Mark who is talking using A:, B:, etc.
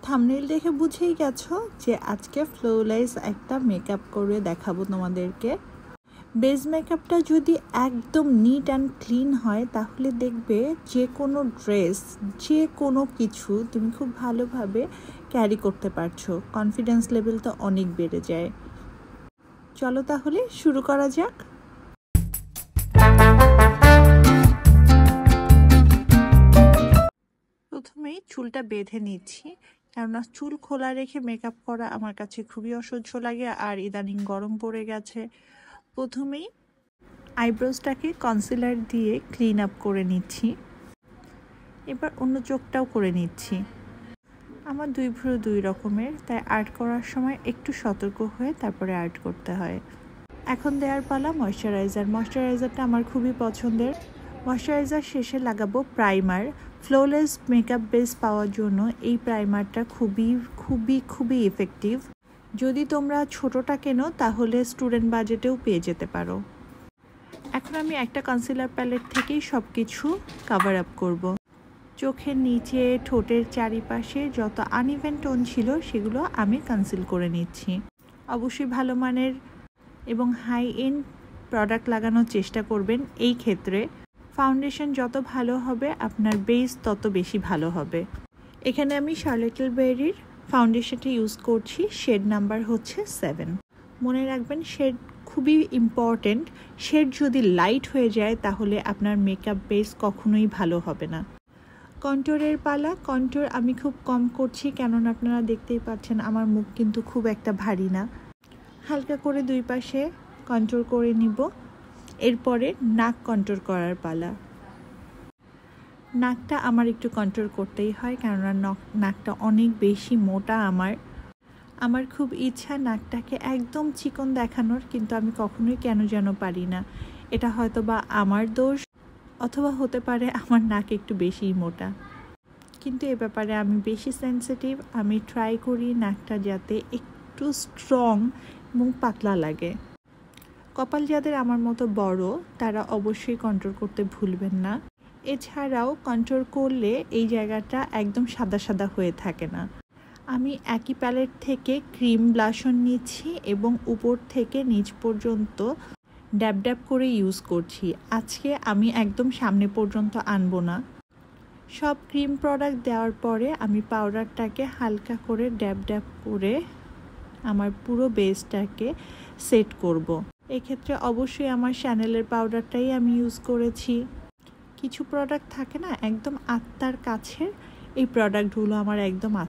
A: Thumbnail দেখে বুঝেই গেছো যে আজকে ফ্লোলেস একটা মেকআপ করে দেখাবো তোমাদেরকে। বেস মেকআপটা যদি একদম নিট অ্যান্ড ক্লিন হয় তাহলে দেখবে যে কোনো ড্রেস, যে কোনো কিছু তুমি খুব ভালোভাবে ক্যারি করতে পারছো। কনফিডেন্স লেভেলটা অনেক বেড়ে যায়। চলো তাহলে শুরু করা যাক। প্রথমেই চুলটা বেঁধে নিচ্ছি, কেননা চুল খোলা রেখে মেকআপ করা আমার কাছে খুবই অসহ্য লাগে, আর ইদানিং গরম পড়ে গেছে। প্রথমেই আইব্রোজটাকে কনসিলার দিয়ে ক্লিন আপ করে নিচ্ছি। এবার অন্য চোখটাও করে নিচ্ছি। আমার দুই ভ্রু দুই রকমের, তাই আর্ট করার সময় একটু সতর্ক হয়ে তারপরে আর্ট করতে হয়। এখন দেওয়ার পালা ময়শ্চারাইজার। ময়শ্চারাইজারটা আমার খুবই পছন্দের। ময়শ্চারাইজার শেষে লাগাবো প্রাইমার। ফ্লোলেস মেকআপ বেস পাওয়ার জন্য এই প্রাইমারটা খুবই খুবই খুবই এফেক্টিভ। যদি তোমরা ছোটটা কেনো তাহলে স্টুডেন্ট বাজেটেও পেয়ে যেতে পারো। এখন আমি একটা কনসিলার প্যালেট থেকেই সব কিছু কাভার আপ করব। চোখের নিচে, ঠোঁটের চারিপাশে যত আনইভেন টোন ছিল সেগুলো আমি কনসিল করে নিচ্ছি। অবশ্যই ভালো মানের এবং হাই এন্ড প্রোডাক্ট লাগানোর চেষ্টা করবেন। এই ক্ষেত্রে ফাউন্ডেশন যত ভালো হবে আপনার বেস তত বেশি ভালো হবে। এখানে আমি শার্লেট টিলবেরির ফাউন্ডেশনটা ইউজ করছি, শেড নাম্বার হচ্ছে 7। মনে রাখবেন শেড খুবই ইম্পর্টেন্ট। শেড যদি লাইট হয়ে যায় তাহলে আপনার মেকআপ বেস কখনোই ভালো হবে না। কন্ট্যুরের পালা। কন্ট্যুর আমি খুব কম করছি, কেননা আপনারা দেখতেই পাচ্ছেন আমার মুখ কিন্তু খুব একটা ভারী না। হালকা করে দুই পাশে কন্ট্যুর করে নিব। এরপরে নাক কন্ট্যুর করার পালা। নাকটা আমার একটু কন্ট্যুর করতেই হয়, কেননা নাকটা অনেক বেশি মোটা আমার খুব ইচ্ছা নাকটাকে একদম চিকন দেখানোর, কিন্তু আমি কখনোই কেন যেন পারি না। এটা হয়তো বা আমার দোষ, অথবা হতে পারে আমার নাক একটু বেশিই মোটা। কিন্তু এ ব্যাপারে আমি বেশি সেন্সিটিভ। আমি ট্রাই করি নাকটা যাতে একটু স্ট্রং এবং পাতলা লাগে। কপাল যাদের আমার মতো বড় তারা অবশ্যই কন্ট্যুর করতে ভুলবেন না। এছাড়াও কন্ট্যুর করলে এই জায়গাটা একদম সাদা সাদা হয়ে থাকে না। আমি একই প্যালেট থেকে ক্রিম ব্লাশন নিচ্ছি এবং উপর থেকে নিচ পর্যন্ত ড্যাব ড্যাব করে ইউজ করছি। আজকে আমি একদম সামনে পর্যন্ত আনবো না। সব ক্রিম প্রোডাক্ট দেওয়ার পরে আমি পাউডারটাকে হালকা করে ড্যাব ড্যাব করে আমার পুরো বেসটাকে সেট করব। এক্ষেত্রে অবশ্যই আমার শ্যানেলের পাউডারটাই আমি ইউজ করেছি। কিছু প্রোডাক্ট থাকে না একদম আত্মার কাছের, এই প্রোডাক্টগুলো আমার একদম